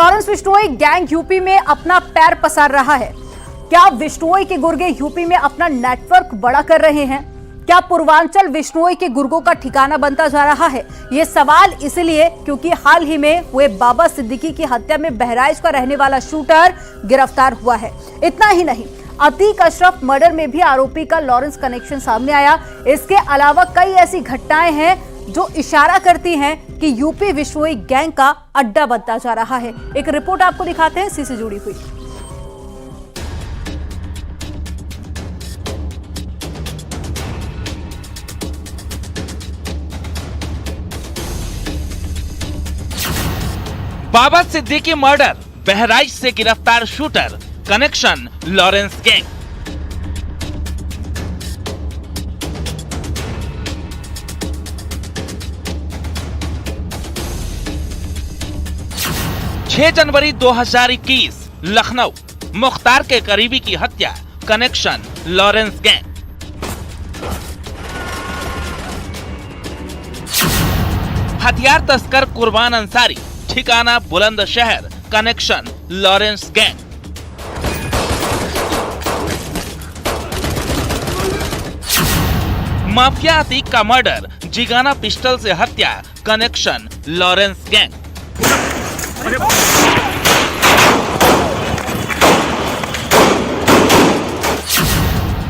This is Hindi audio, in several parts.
लॉरेंस बिश्नोई गैंग यूपी में अपना पैर पसार रहा है। क्या बिश्नोई के गुर्गे यूपी में अपना नेटवर्क बड़ा कर रहे हैं? क्या पूर्वांचल बिश्नोई के गुर्गों का ठिकाना बनता जा रहा है? ये सवाल इसलिए क्योंकि हाल ही में हुए बाबा सिद्दीकी की हत्या में बहराइच का रहने वाला शूटर गिरफ्तार हुआ है। इतना ही नहीं, अतीक अशरफ मर्डर में भी आरोपी का लॉरेंस कनेक्शन सामने आया। इसके अलावा कई ऐसी घटनाएं हैं जो इशारा करती हैं कि यूपी बिश्नोई गैंग का अड्डा बनता जा रहा है। एक रिपोर्ट आपको दिखाते हैं इसी से जुड़ी हुई। बाबा सिद्दीकी मर्डर, बहराइच से गिरफ्तार शूटर, कनेक्शन लॉरेंस गैंग। छह जनवरी 2021 लखनऊ, मुख्तार के करीबी की हत्या, कनेक्शन लॉरेंस गैंग। हथियार तस्कर कुर्बान अंसारी, ठिकाना Bulandshahr, connection Lawrence gang. Mafia Atiq का मर्डर, जिगाना पिस्टल से हत्या, कनेक्शन लॉरेंस गैंग।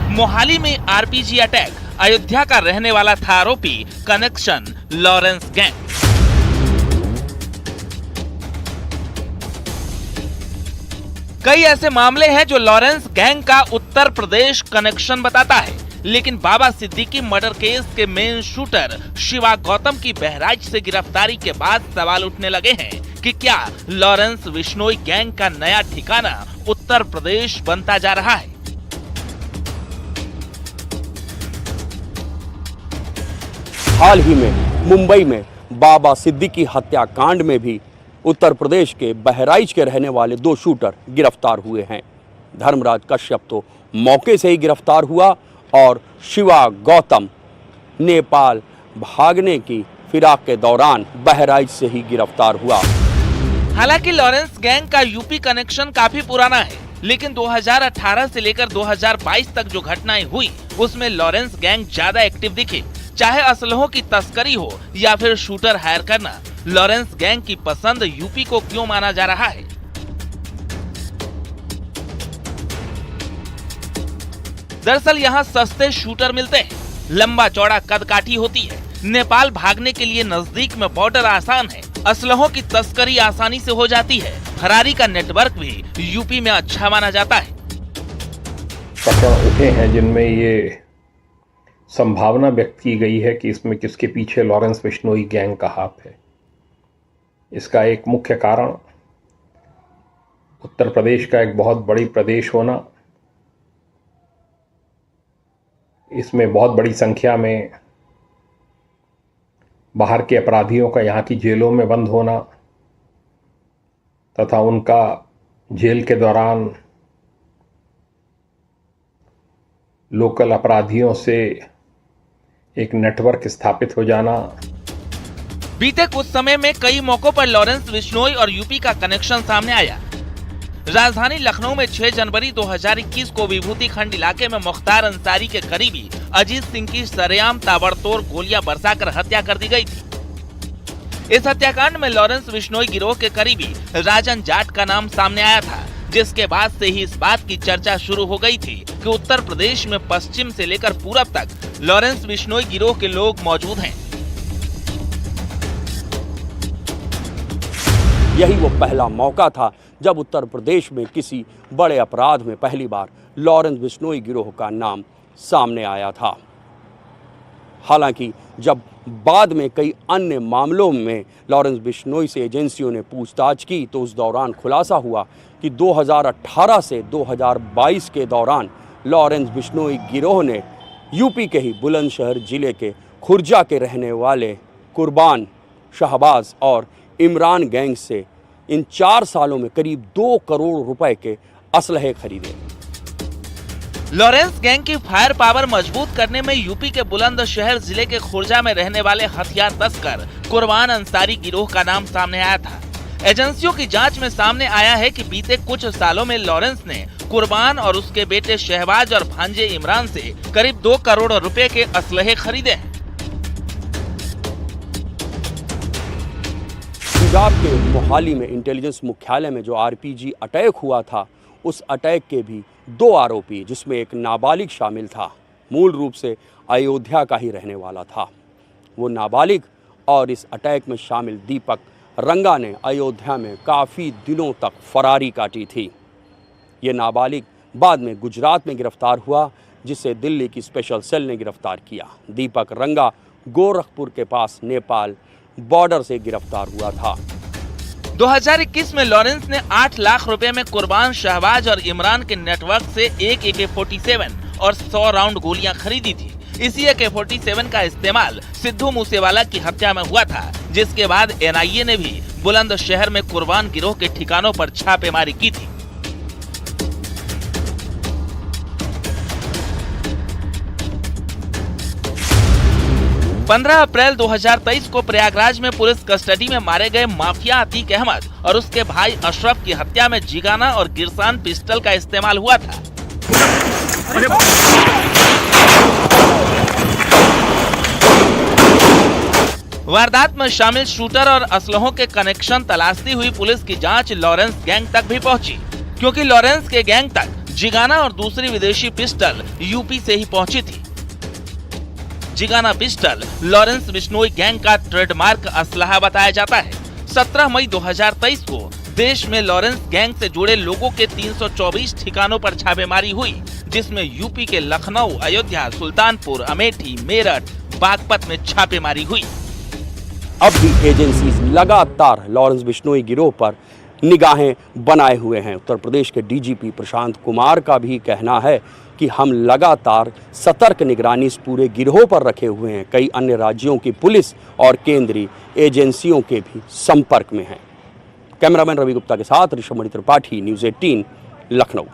मोहाली में आरपीजी अटैक, अयोध्या का रहने वाला था आरोपी, कनेक्शन लॉरेंस गैंग। कई ऐसे मामले हैं जो लॉरेंस गैंग का उत्तर प्रदेश कनेक्शन बताता है, लेकिन बाबा सिद्दीकी मर्डर केस के मेन शूटर शिवा गौतम की बहराइच से गिरफ्तारी के बाद सवाल उठने लगे हैं कि क्या लॉरेंस बिश्नोई गैंग का नया ठिकाना उत्तर प्रदेश बनता जा रहा है। हाल ही में मुंबई में बाबा सिद्दीकी हत्याकांड में भी उत्तर प्रदेश के बहराइच के रहने वाले 2 शूटर गिरफ्तार हुए हैं। धर्मराज कश्यप तो मौके से ही गिरफ्तार हुआ और शिवा गौतम नेपाल भागने की फिराक के दौरान बहराइच से ही गिरफ्तार हुआ। हालांकि लॉरेंस गैंग का यूपी कनेक्शन काफी पुराना है, लेकिन 2018 से लेकर 2022 तक जो घटनाएं हुई उसमें लॉरेंस गैंग ज्यादा एक्टिव दिखे। चाहे असलहों की तस्करी हो या फिर शूटर हायर करना, लॉरेंस गैंग की पसंद यूपी को क्यों माना जा रहा है? दरअसल यहाँ सस्ते शूटर मिलते हैं, लंबा चौड़ा कदकाठी होती है, नेपाल भागने के लिए नजदीक में बॉर्डर आसान है, असलहों की तस्करी आसानी से हो जाती है, फरारी का नेटवर्क भी यूपी में अच्छा माना जाता है। प्रकरण उठे हैं जिनमें ये संभावना व्यक्त की गई है कि इसमें किसके पीछे लॉरेंस बिश्नोई गैंग का हाथ है। इसका एक मुख्य कारण उत्तर प्रदेश का एक बहुत बड़ी प्रदेश होना, इसमें बहुत बड़ी संख्या में बाहर के अपराधियों का यहाँ की जेलों में बंद होना तथा उनका जेल के दौरान लोकल अपराधियों से एक नेटवर्क स्थापित हो जाना। बीते कुछ समय में कई मौकों पर लॉरेंस बिश्नोई और यूपी का कनेक्शन सामने आया। राजधानी लखनऊ में 6 जनवरी 2021 को विभूति खंड इलाके में मुख्तार अंसारी के करीबी अजीत सिंह की सरेआम ताबड़तोड़ गोलियां बरसाकर हत्या कर दी गई थी। इस हत्याकांड में लॉरेंस बिश्नोई गिरोह के करीबी राजन जाट का नाम सामने आया था, जिसके बाद से ही इस बात की चर्चा शुरू हो गई थी कि उत्तर प्रदेश में पश्चिम से लेकर पूरब तक लॉरेंस बिश्नोई गिरोह के लोग मौजूद हैं। यही वो पहला मौका था जब उत्तर प्रदेश में किसी बड़े अपराध में पहली बार लॉरेंस बिश्नोई गिरोह का नाम सामने आया था। हालांकि जब बाद में कई अन्य मामलों में लॉरेंस बिश्नोई से एजेंसियों ने पूछताछ की तो उस दौरान खुलासा हुआ कि 2018 से 2022 के दौरान लॉरेंस बिश्नोई गिरोह ने यूपी के ही बुलंदशहर जिले के खुर्जा के रहने वाले कुर्बान, शहबाज और इमरान गैंग से इन 4 सालों में करीब 2 करोड़ रुपए के असलहे खरीदे। लॉरेंस गैंग की फायर पावर मजबूत करने में यूपी के बुलंदशहर जिले के खुर्जा में रहने वाले हथियार तस्कर कुर्बान अंसारी गिरोह का नाम सामने आया था। एजेंसियों की जांच में सामने आया है कि बीते कुछ सालों में लॉरेंस ने कुर्बान और उसके बेटे शहबाज और भांजे इमरान से करीब 2 करोड़ रुपए के असलहे खरीदे हैं। पंजाब के मोहाली में इंटेलिजेंस मुख्यालय में जो आरपीजी अटैक हुआ था, उस अटैक के भी 2 आरोपी, जिसमें एक नाबालिग शामिल था, मूल रूप से अयोध्या का ही रहने वाला था। वो नाबालिग और इस अटैक में शामिल दीपक रंगा ने अयोध्या में काफ़ी दिनों तक फरारी काटी थी। ये नाबालिग बाद में गुजरात में गिरफ्तार हुआ, जिसे दिल्ली की स्पेशल सेल ने गिरफ्तार किया। दीपक रंगा गोरखपुर के पास नेपाल बॉर्डर से गिरफ्तार हुआ था। 2021 में लॉरेंस ने 8 लाख रुपए में कुर्बान, शहबाज और इमरान के नेटवर्क से एक AK-47 और 100 राउंड गोलियां खरीदी थी। इसी AK-47 का इस्तेमाल सिद्धू मूसेवाला की हत्या में हुआ था, जिसके बाद NIA ने भी बुलंदशहर में कुर्बान गिरोह के ठिकानों पर छापेमारी की थी। अप्रैल 2023 को प्रयागराज में पुलिस कस्टडी में मारे गए माफिया अतीक अहमद और उसके भाई अशरफ की हत्या में जिगाना और गिरसान पिस्टल का इस्तेमाल हुआ था। वारदात में शामिल शूटर और असलहों के कनेक्शन तलाशती हुई पुलिस की जांच लॉरेंस गैंग तक भी पहुंची, क्योंकि लॉरेंस के गैंग तक जिगाना और दूसरी विदेशी पिस्टल यूपी से ही पहुंची थी। Zigana pistol Lawrence Bishnoi gang का ट्रेडमार्क असलहा बताया जाता है। 17 मई 2023 को देश में लॉरेंस गैंग से जुड़े लोगों के 324 ठिकानों पर छापेमारी हुई, जिसमें यूपी के लखनऊ, अयोध्या, सुल्तानपुर, अमेठी, मेरठ, बागपत में छापेमारी हुई। अब भी एजेंसीज लगातार लॉरेंस बिश्नोई गिरोह पर निगाहें बनाए हुए हैं। उत्तर प्रदेश के DGP प्रशांत कुमार का भी कहना है कि हम लगातार सतर्क निगरानी इस पूरे गिरोह पर रखे हुए हैं। कई अन्य राज्यों की पुलिस और केंद्रीय एजेंसियों के भी संपर्क में हैं। कैमरामैन रवि गुप्ता के साथ ऋषभ मणि त्रिपाठी, न्यूज़ 18, लखनऊ।